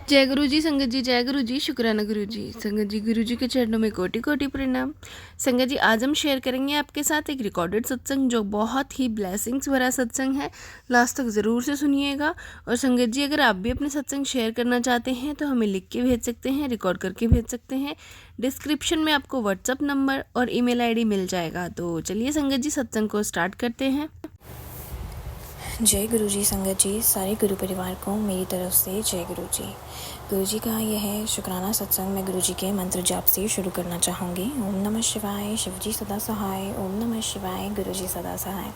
जय गुरु जी संगत जी, जय गुरु जी, शुक्राना गुरु जी। संगत जी, गुरु जी के चरणों में कोटि कोटि प्रणाम। संगत जी, आज हम शेयर करेंगे आपके साथ एक रिकॉर्डेड सत्संग जो बहुत ही ब्लेसिंग्स भरा सत्संग है। लास्ट तक ज़रूर से सुनिएगा। और संगत जी, अगर आप भी अपने सत्संग शेयर करना चाहते हैं तो हमें लिख के भेज सकते हैं, रिकॉर्ड करके भेज सकते हैं। डिस्क्रिप्शन में आपको व्हाट्सअप नंबर और ईमेल आईडी मिल जाएगा। तो चलिए संगत जी, सत्संग को स्टार्ट करते हैं। जय गुरु जी संगत जी, सारे गुरु परिवार को मेरी तरफ से जय गुरु जी। गुरु जी का यह है शुक्राना सत्संग मैं गुरु जी के मंत्र जाप से शुरू करना चाहूँगी। ओम नमः शिवाय, शिव जी सदा सहाय। ओम नमः शिवाय, गुरु जी सदा सहाय।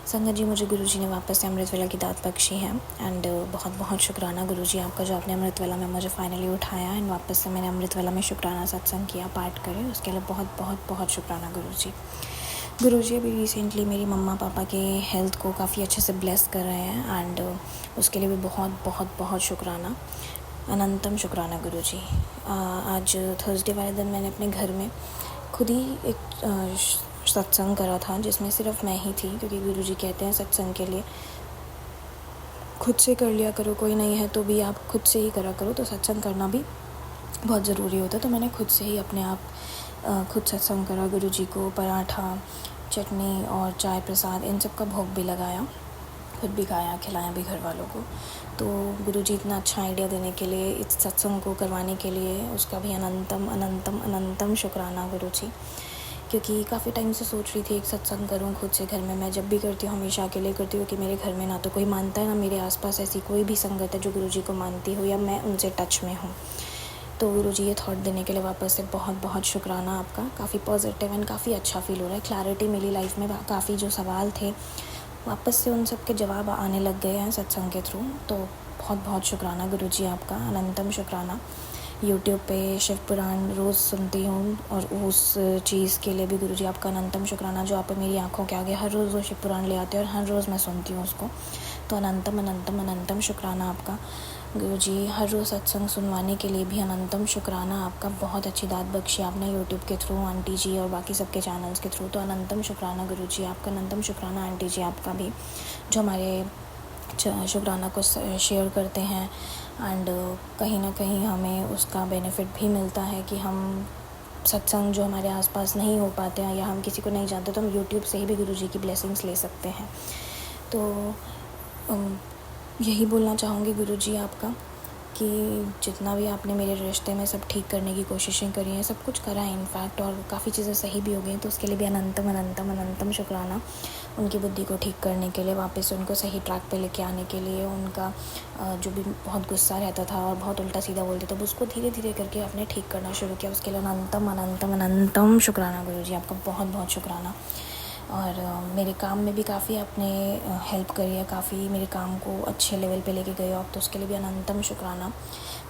संगत जी, मुझे गुरु जी ने वापस से अमृत वेला की दात बख्शी है एंड बहुत बहुत शुक्राना गुरु जी आपका, जो आपने अमृत वेला में मुझे फाइनली उठाया एंड वापस से मैंने अमृत वेला में शुक्राना सत्संग किया, पाठ करे, उसके लिए बहुत बहुत बहुत शुक्राना गुरु जी। गुरुजी अभी रिसेंटली मेरी मम्मा पापा के हेल्थ को काफ़ी अच्छे से ब्लेस कर रहे हैं एंड उसके लिए भी बहुत बहुत बहुत शुक्राना, अनंतम शुक्राना गुरुजी। आज थर्सडे वाले दिन मैंने अपने घर में खुद ही एक सत्संग करा था जिसमें सिर्फ मैं ही थी, क्योंकि गुरुजी कहते हैं सत्संग के लिए खुद से कर लिया करो, कोई नहीं है तो भी आप खुद से ही करा करो। तो सत्संग करना भी बहुत ज़रूरी होता है। तो मैंने खुद से ही अपने आप खुद सत्संग करा। गुरुजी को पराठा, चटनी और चाय प्रसाद इन सब का भोग भी लगाया, खुद भी खाया, खिलाया भी घर वालों को। तो गुरुजी इतना अच्छा आइडिया देने के लिए, इस सत्संग को करवाने के लिए, उसका भी अनंतम अनंतम अनंतम शुक्राना गुरुजी। क्योंकि काफ़ी टाइम से सोच रही थी एक सत्संग करूं खुद से घर में। मैं जब भी करती हूँ हमेशा अकेले करती हूँ कि मेरे घर में ना तो कोई मानता है, ना मेरे आसपास ऐसी कोई भी संगत है जो गुरुजी को मानती हो या मैं उनसे टच में हूँ। तो गुरुजी ये थॉट देने के लिए वापस से बहुत बहुत शुक्राना आपका। काफ़ी पॉजिटिव एंड काफ़ी अच्छा फील हो रहा है। क्लैरिटी मिली लाइफ में, काफ़ी जो सवाल थे वापस से उन सब के जवाब आने लग गए हैं सत्संग के थ्रू। तो बहुत बहुत शुक्राना गुरुजी आपका, अनंतम शुक्राना। यूट्यूब पे शिव पुराण रोज़ सुनती हूँ और उस चीज़ के लिए भी गुरुजी आपका अनंतम शुक्राना, जो आप मेरी आंखों के आगे हर रोज़ वो शिव पुराण ले आते हैं और हर रोज़ मैं सुनती हूँ उसको। तो अनंतम अनंतम अनंतम शुक्राना आपका गुरुजी। हर रोज़ सत्संग सुनवाने के लिए भी अनंतम शुक्राना आपका। बहुत अच्छी दात बख्शी आपने यूट्यूब के थ्रू, आंटी जी और बाकी सबके चैनल्स के थ्रू। तो अनंतम शुक्राना गुरुजी आपका, अनंतम शुक्राना आंटी जी आपका भी, जो हमारे शुक्राना को शेयर करते हैं एंड कहीं ना कहीं हमें उसका बेनिफिट भी मिलता है कि हम सत्संग जो हमारे आसपास नहीं हो पाते हैं या हम किसी को नहीं जानते, तो हम यूट्यूब से ही भी गुरुजी की ब्लेसिंग्स ले सकते हैं। तो यही बोलना चाहूँगी गुरुजी आपका कि जितना भी आपने मेरे रिश्ते में सब ठीक करने की कोशिशें करी हैं, सब कुछ करा है इनफैक्ट, और काफ़ी चीज़ें सही भी हो गई, तो उसके लिए भी अनंतम अनंतम अनंतम शुक्राना। उनकी बुद्धि को ठीक करने के लिए, वापस से उनको सही ट्रैक पे लेके आने के लिए, उनका जो भी बहुत गुस्सा रहता था और बहुत उल्टा सीधा बोलते थे, उसको धीरे धीरे करके आपने ठीक करना शुरू किया। उसके लिए अनंतम अनंतम अनंतम शुक्राना गुरुजी आपका, बहुत बहुत शुक्राना। और मेरे काम में भी काफ़ी आपने हेल्प करी है, काफ़ी मेरे काम को अच्छे लेवल पे लेके गए हो आप, तो उसके लिए भी अनंतम शुक्राना।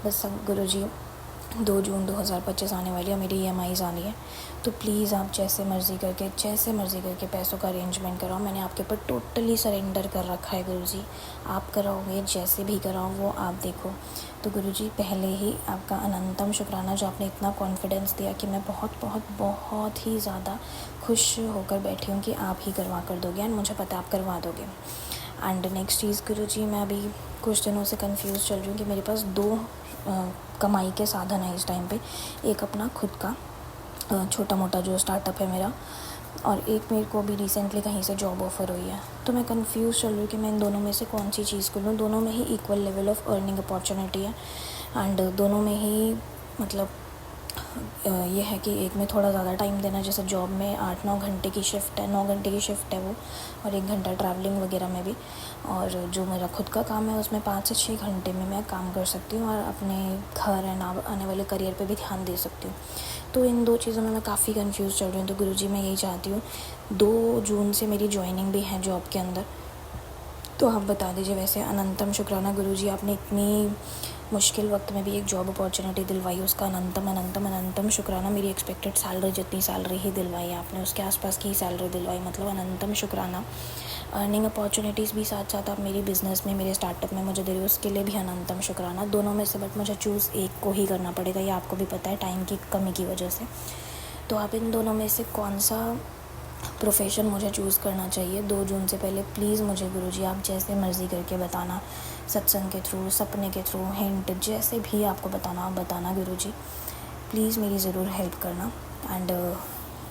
बस गुरुजी 2 जून 2025 आने वाली है, मेरी EMIs आनी है, तो प्लीज़ आप जैसे मर्ज़ी करके पैसों का अरेंजमेंट कराओ। मैंने आपके ऊपर टोटली सरेंडर कर रखा है गुरुजी। आप कराओगे, जैसे भी कराओ वो आप देखो। तो गुरुजी पहले ही आपका अनंतम शुक्राना, जो आपने इतना कॉन्फिडेंस दिया कि मैं बहुत बहुत बहुत ही ज़्यादा खुश होकर बैठी हूँ कि आप ही करवा कर दोगे एंड मुझे पता आप करवा दोगे। एंड नेक्स्ट चीज़ गुरुजी, मैं अभी कुछ दिनों से कंफ्यूज चल रही हूँ कि मेरे पास 2 कमाई के साधन है इस टाइम पे। एक अपना खुद का छोटा मोटा जो स्टार्टअप है मेरा, और एक मेरे को अभी रिसेंटली कहीं से जॉब ऑफ़र हुई है। तो मैं कंफ्यूज चल रही हूँ कि मैं इन दोनों में से कौन सी चीज़ करूँ। दोनों में ही equal level of earning opportunity है एंड दोनों में ही मतलब ये है कि एक में थोड़ा ज़्यादा टाइम देना, जैसे जॉब में 8-9 घंटे की शिफ्ट है, 9 घंटे की शिफ्ट है वो, और 1 घंटा ट्रैवलिंग वगैरह में भी। और जो मेरा खुद का काम है उसमें 5 से 6 घंटे में मैं काम कर सकती हूँ और अपने घर एंड आने वाले करियर पे भी ध्यान दे सकती हूँ। तो इन 2 चीज़ों में मैं काफ़ी कंफ्यूज चल रही हूँ। तो गुरुजी मैं यही चाहती हूँ, 2 जून से मेरी जॉइनिंग भी है जॉब के अंदर, तो आप बता दीजिए। वैसे अनंतम शुक्राना गुरुजी, आपने इतनी मुश्किल वक्त में भी एक जॉब अपॉर्चुनिटी दिलवाई, उसका अनंतम अनंतम अनंतम शुक्राना। मेरी एक्सपेक्टेड सैलरी जितनी सैलरी ही दिलवाई आपने, उसके आसपास की सैलरी दिलवाई, मतलब अनंतम शुक्राना। अर्निंग अपॉर्चुनिटीज़ भी साथ साथ आप मेरी बिज़नेस में, मेरे स्टार्टअप में मुझे दे रही हो, उसके लिए भी अनंतम शुक्राना। दोनों में से बट मुझे चूज़ एक को ही करना पड़ेगा, ये आपको भी पता है टाइम की कमी की वजह से। तो आप इन दोनों में से कौन सा प्रोफेशन मुझे चूज़ करना चाहिए 2 जून से पहले। प्लीज़ मुझे गुरुजी आप जैसे मर्ज़ी करके बताना, सत्संग के थ्रू, सपने के थ्रू, हिंट, जैसे भी आपको बताना आप बताना गुरुजी। प्लीज़ मेरी ज़रूर हेल्प करना। एंड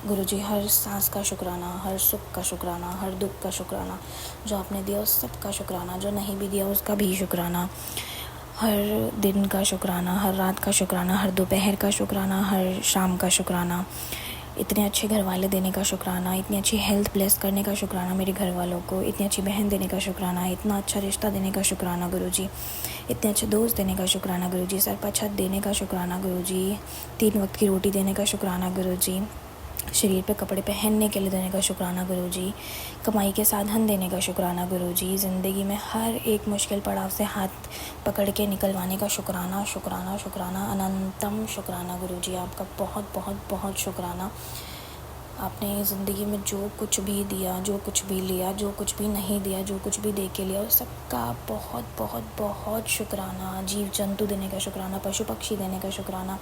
गुरुजी हर सांस का शुक्राना, हर सुख का शुक्राना, हर दुख का शुक्राना, जो आपने दिया उस सब का शुक्राना, जो नहीं भी दिया उसका भी शुक्राना, हर दिन का शुक्राना, हर रात का शुक्राना, हर दोपहर का शुक्राना, हर शाम का शुक्राना, इतने अच्छे घर वाले देने का शुक्राना, इतनी अच्छी हेल्थ ब्लेस करने का शुक्राना मेरे घर वालों को, इतनी अच्छी बहन देने का शुक्राना, इतना अच्छा रिश्ता देने का शुक्राना गुरुजी, इतने अच्छे दोस्त देने का शुक्राना गुरुजी, सर पर छत देने का शुक्राना गुरुजी, 3 वक्त की रोटी देने का शुक्राना गुरुजी, शरीर पे कपड़े पहनने के लिए देने का शुक्राना गुरुजी, कमाई के साधन देने का शुक्राना गुरुजी, ज़िंदगी में हर एक मुश्किल पड़ाव से हाथ पकड़ के निकलवाने का शुक्राना, शुक्राना, शुक्राना, अनंतम शुक्राना गुरुजी, आपका बहुत बहुत बहुत शुक्राना। आपने ज़िंदगी में जो कुछ भी दिया, जो कुछ भी लिया, जो कुछ भी नहीं दिया, जो कुछ भी दे के लिया, उस सबका बहुत बहुत बहुत शुक्राना। जीव जंतु देने का शुक्राना, पशु पक्षी देने का शुक्राना,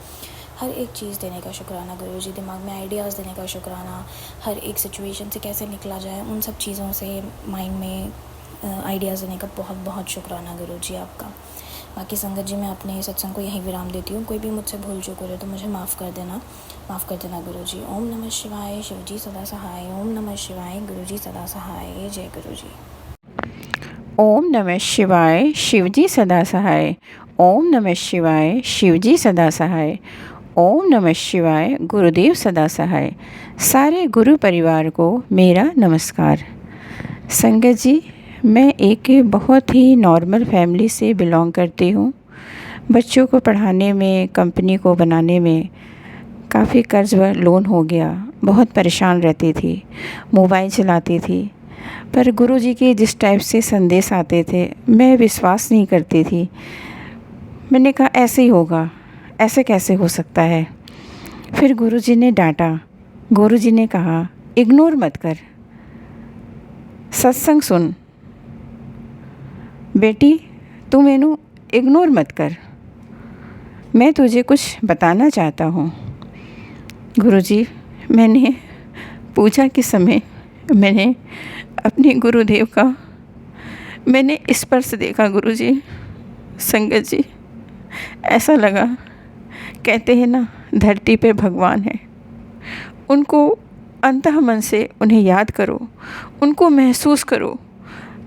हर एक चीज़ देने का शुक्राना गुरुजी, दिमाग में आइडियाज़ देने का शुक्राना, हर एक सिचुएशन से कैसे निकला जाए उन सब चीज़ों से माइंड में आइडियाज़ देने का बहुत बहुत शुक्राना गुरुजी आपका। बाकी संगत जी, मैं अपने सत्संग को यहीं विराम देती हूँ। कोई भी मुझसे भूल चूक हो रहे तो मुझे माफ़ कर देना गुरुजी। ओम नमः शिवाय, शिवजी सदा सहाय। ओम नमः शिवाय, गुरुजी सदा सहाय। जय गुरुजी। ओम नमः शिवाय, शिवजी सदा सहाय। ओम नमः शिवाय, शिवजी सदा सहाय। ओम नमः शिवाय, गुरुदेव सदा सहाय। सारे गुरु परिवार को मेरा नमस्कार। संगत जी, मैं एक बहुत ही नॉर्मल फैमिली से बिलोंग करती हूँ। बच्चों को पढ़ाने में, कंपनी को बनाने में काफ़ी कर्ज व लोन हो गया। बहुत परेशान रहती थी, मोबाइल चलाती थी। पर गुरुजी के जिस टाइप से संदेश आते थे, मैं विश्वास नहीं करती थी। मैंने कहा ऐसे ही होगा, ऐसे कैसे हो सकता है। फिर गुरुजी ने डांटा। गुरुजी ने कहा इग्नोर मत कर, सत्संग सुन बेटी, तू मैनू इग्नोर मत कर, मैं तुझे कुछ बताना चाहता हूँ। गुरुजी, मैंने पूजा के समय मैंने अपने गुरुदेव का मैंने स्पर्श देखा। गुरुजी, संगत जी, ऐसा लगा, कहते हैं ना धरती पे भगवान है, उनको अंतः मन से उन्हें याद करो, उनको महसूस करो,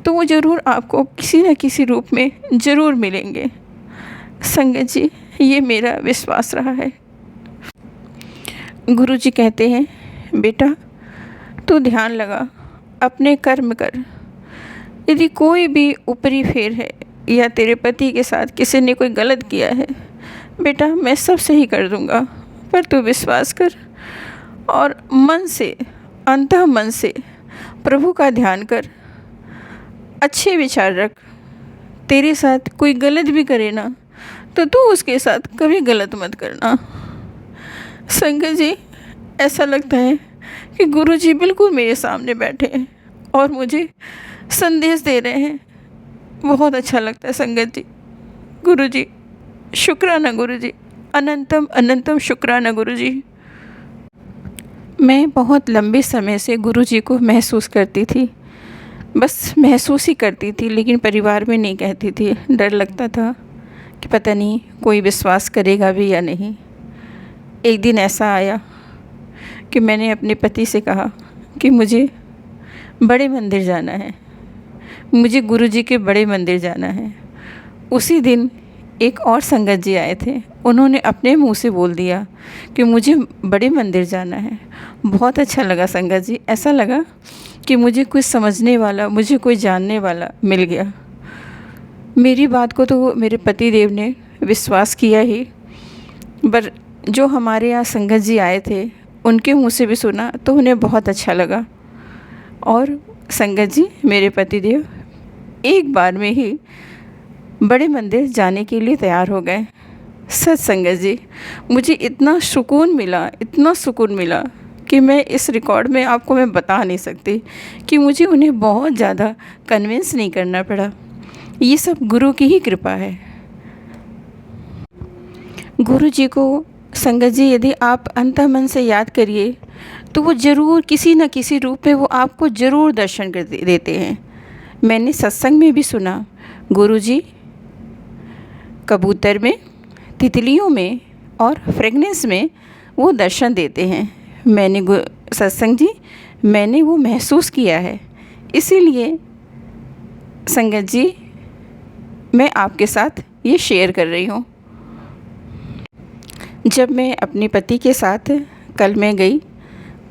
तो वो ज़रूर आपको किसी न किसी रूप में ज़रूर मिलेंगे। संगत जी, ये मेरा विश्वास रहा है। गुरुजी कहते हैं बेटा, तू ध्यान लगा, अपने कर्म कर। यदि कोई भी ऊपरी फेर है या तेरे पति के साथ किसी ने कोई गलत किया है, बेटा मैं सब सही कर दूंगा, पर तू विश्वास कर और मन से, अंतः मन से प्रभु का ध्यान कर, अच्छे विचार रख। तेरे साथ कोई गलत भी करे ना, तो तू उसके साथ कभी गलत मत करना। संगत जी, ऐसा लगता है कि गुरुजी बिल्कुल मेरे सामने बैठे हैं और मुझे संदेश दे रहे हैं। बहुत अच्छा लगता है संगत जी। गुरुजी, शुक्राना गुरुजी, अनंतम अनंतम शुक्राना गुरुजी। मैं बहुत लंबे समय से गुरुजी को महसूस करती थी, बस महसूस ही करती थी, लेकिन परिवार में नहीं कहती थी। डर लगता था कि पता नहीं कोई विश्वास करेगा भी या नहीं। एक दिन ऐसा आया कि मैंने अपने पति से कहा कि मुझे बड़े मंदिर जाना है, मुझे गुरुजी के बड़े मंदिर जाना है। उसी दिन एक और संगत जी आए थे, उन्होंने अपने मुंह से बोल दिया कि मुझे बड़े मंदिर जाना है। बहुत अच्छा लगा संगत जी, ऐसा लगा कि मुझे कुछ समझने वाला, मुझे कोई जानने वाला मिल गया। मेरी बात को तो मेरे पति देव ने विश्वास किया ही, पर जो हमारे यहाँ संगत जी आए थे उनके मुंह से भी सुना तो उन्हें बहुत अच्छा लगा। और संगत जी, मेरे पति देव एक बार में ही बड़े मंदिर जाने के लिए तैयार हो गए। सच संगत जी, मुझे इतना सुकून मिला, इतना सुकून मिला कि मैं इस रिकॉर्ड में आपको मैं बता नहीं सकती कि मुझे उन्हें बहुत ज़्यादा कन्विंस नहीं करना पड़ा। ये सब गुरु की ही कृपा है। गुरु जी को संगत जी, यदि आप अंतः मन से याद करिए तो वो ज़रूर किसी न किसी रूप में वो आपको ज़रूर दर्शन कर देते हैं। मैंने सत्संग में भी सुना, गुरुजी कबूतर में, तितलियों में और फ्रेगनेंस में वो दर्शन देते हैं। सत्संग जी, मैंने वो महसूस किया है। इसीलिए संगत जी, मैं आपके साथ ये शेयर कर रही हूँ। जब मैं अपने पति के साथ कल मैं गई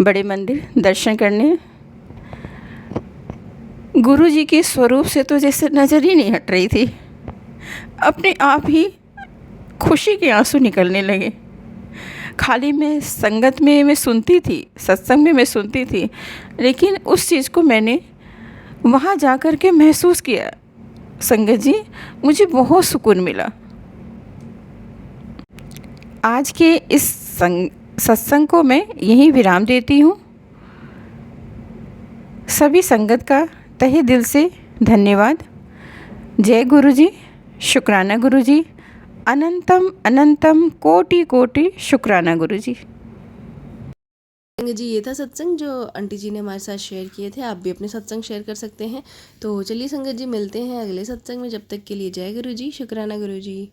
बड़े मंदिर दर्शन करने, गुरुजी के स्वरूप से तो जैसे नज़र ही नहीं हट रही थी। अपने आप ही खुशी के आंसू निकलने लगे। खाली मैं संगत में मैं सुनती थी, सत्संग में मैं सुनती थी, लेकिन उस चीज़ को मैंने वहाँ जा कर के महसूस किया। संगत जी, मुझे बहुत सुकून मिला। आज के इस सत्संग को मैं यहीं विराम देती हूँ। सभी संगत का तहे दिल से धन्यवाद। जय गुरुजी, शुक्राना गुरुजी, अनंतम अनंतम कोटि कोटि शुक्राना गुरुजी। संगत जी, ये था सत्संग जो आंटी जी ने हमारे साथ शेयर किए थे। आप भी अपने सत्संग शेयर कर सकते हैं। तो चलिए संगत जी, मिलते हैं अगले सत्संग में। जब तक के लिए जय गुरुजी, शुक्राना गुरुजी।